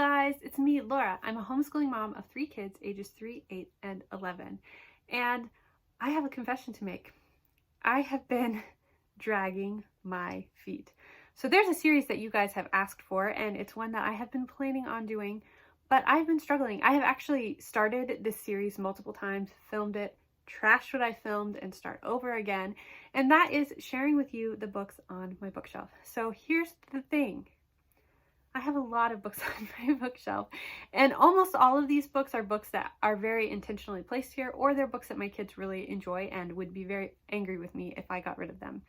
guys, it's me, Laura. I'm a homeschooling mom of 3 kids, ages 3, 8, and 11. And I have a confession to make. I have been dragging my feet. So there's a series that you guys have asked for, and it's one that I have been planning on doing, but I've been struggling. I have actually started this series multiple times, filmed it, trashed what I filmed, and start over again. And that is sharing with you the books on my bookshelf. So here's the thing. I have a lot of books on my bookshelf, and almost all of these books are books that are very intentionally placed here, or they're books that my kids really enjoy and would be very angry with me if I got rid of them.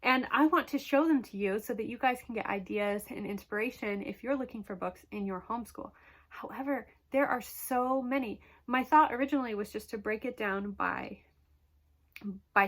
And I want to show them to you so that you guys can get ideas and inspiration if you're looking for books in your homeschool. However, there are so many. My thought originally was just to break it down by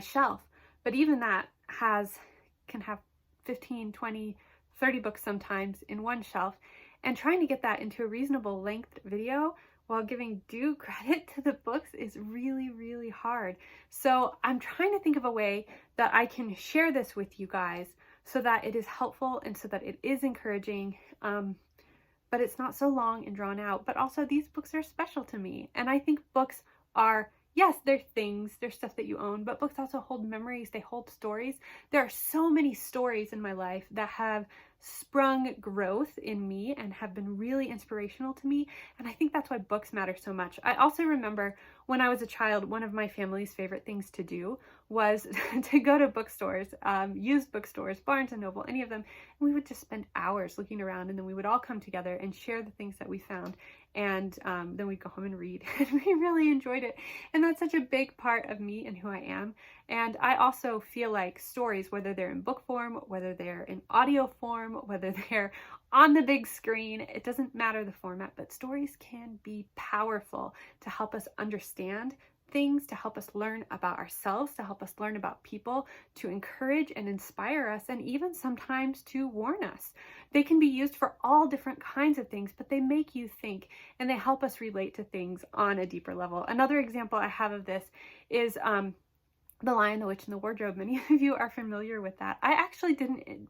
shelf, but even that can have 15, 20, 30 books sometimes in one shelf, and trying to get that into a reasonable length video while giving due credit to the books is really, really hard. So I'm trying to think of a way that I can share this with you guys so that it is helpful and so that it is encouraging, but it's not so long and drawn out. But also, these books are special to me, and I think books are, yes, they're things, they're stuff that you own, but books also hold memories, they hold stories. There are so many stories in my life that have sprung growth in me and have been really inspirational to me, and I think that's why books matter so much. I also remember when I was a child, one of my family's favorite things to do was to go to bookstores, used bookstores, Barnes and Noble, any of them, and we would just spend hours looking around, and then we would all come together and share the things that we found, and then we'd go home and read, and we really enjoyed it. And that's such a big part of me and who I am. And I also feel like stories, whether they're in book form, whether they're in audio form, whether they're on the big screen, it doesn't matter the format, but stories can be powerful to help us understand things, to help us learn about ourselves, to help us learn about people, to encourage and inspire us, and even sometimes to warn us. They can be used for all different kinds of things, but they make you think, and they help us relate to things on a deeper level. Another example I have of this is The Lion, the Witch, and the Wardrobe. Many of you are familiar with that. I actually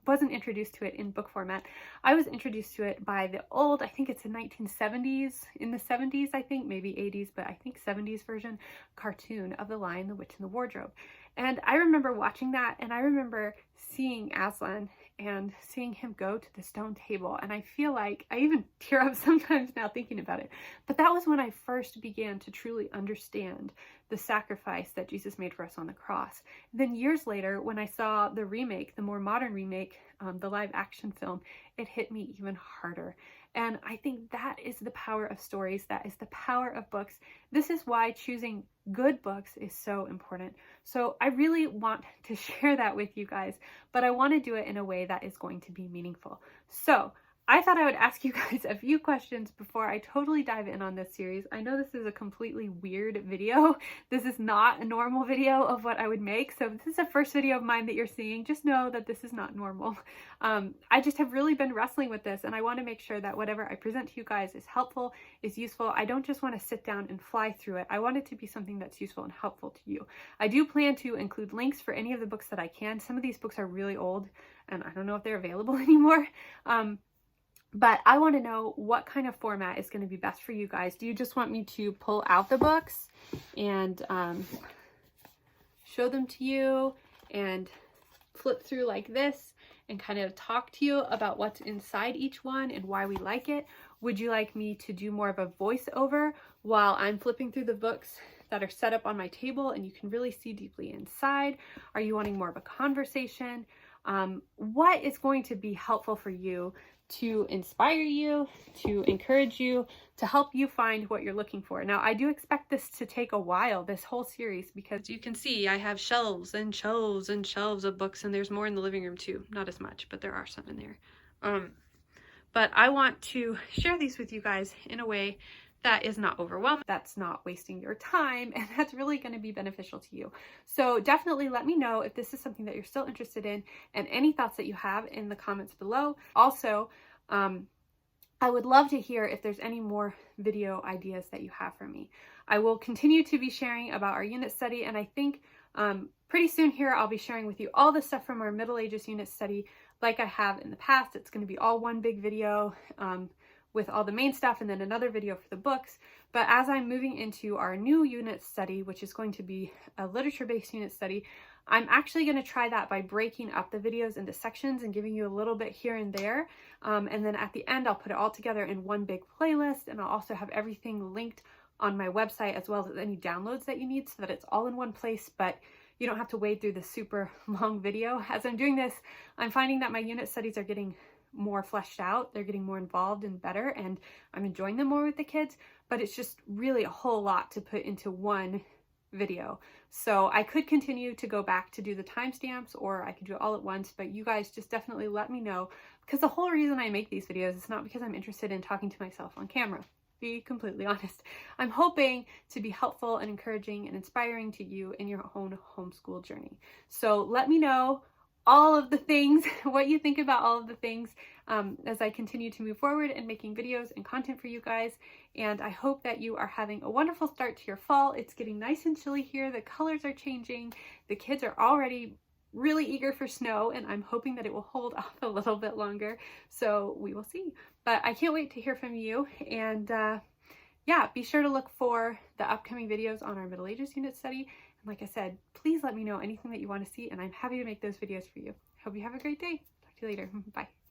wasn't introduced to it in book format. I was introduced to it by the old, I think it's the 1970s, in the 70s, I think, maybe 80s, but I think 70s version cartoon of The Lion, the Witch, and the Wardrobe. And I remember watching that, and I remember seeing Aslan and seeing him go to the stone table, and I feel like I even tear up sometimes now thinking about it. But that was when I first began to truly understand the sacrifice that Jesus made for us on the cross. Then years later, when I saw the remake, the more modern remake, the live action film, it hit me even harder. And I think that is the power of stories. That is the power of books. This is why choosing good books is so important. So I really want to share that with you guys, but I want to do it in a way that is going to be meaningful. So I thought I would ask you guys a few questions before I totally dive in on this series. I know this is a completely weird video. This is not a normal video of what I would make. So if this is the first video of mine that you're seeing, just know that this is not normal. I just have really been wrestling with this, and I want to make sure that whatever I present to you guys is helpful, is useful. I don't just want to sit down and fly through it. I want it to be something that's useful and helpful to you. I do plan to include links for any of the books that I can. Some of these books are really old, and I don't know if they're available anymore. But I want to know what kind of format is going to be best for you guys. Do you just want me to pull out the books and show them to you and flip through like this and kind of talk to you about what's inside each one and why we like it? Would you like me to do more of a voiceover while I'm flipping through the books that are set up on my table and you can really see deeply inside? Are you wanting more of a conversation? What is going to be helpful for you to inspire you, to encourage you, to help you find what you're looking for? Now, I do expect this to take a while, this whole series, because you can see I have shelves and shelves and shelves of books, and there's more in the living room too. Not as much, but there are some in there. But I want to share these with you guys in a way that is not overwhelming, that's not wasting your time, and that's really going to be beneficial to you. So definitely let me know if this is something that you're still interested in, and any thoughts that you have in the comments below. Also, I would love to hear if there's any more video ideas that you have for me. I will continue to be sharing about our unit study, and I think pretty soon here I'll be sharing with you all the stuff from our Middle Ages unit study like I have in the past. It's going to be all one big video with all the main stuff and then another video for the books. But as I'm moving into our new unit study, which is going to be a literature-based unit study, I'm actually going to try that by breaking up the videos into sections and giving you a little bit here and there. And then at the end, I'll put it all together in one big playlist, and I'll also have everything linked on my website as well as any downloads that you need so that it's all in one place, but you don't have to wade through this super long video. As I'm doing this, I'm finding that my unit studies are getting more fleshed out. They're getting more involved and better, and I'm enjoying them more with the kids, but it's just really a whole lot to put into one video. So I could continue to go back to do the timestamps, or I could do it all at once, but you guys just definitely let me know, because the whole reason I make these videos is not because I'm interested in talking to myself on camera. Be completely honest. I'm hoping to be helpful and encouraging and inspiring to you in your own homeschool journey. So let me know all of the things, what you think about all of the things as I continue to move forward and making videos and content for you guys. And I hope that you are having a wonderful start to your fall. It's getting nice and chilly here. The colors are changing. The kids are already really eager for snow, and I'm hoping that it will hold off a little bit longer. So we will see. But I can't wait to hear from you. And yeah, be sure to look for the upcoming videos on our Middle Ages unit study. And like I said, please let me know anything that you want to see, and I'm happy to make those videos for you. Hope you have a great day. Talk to you later. Bye.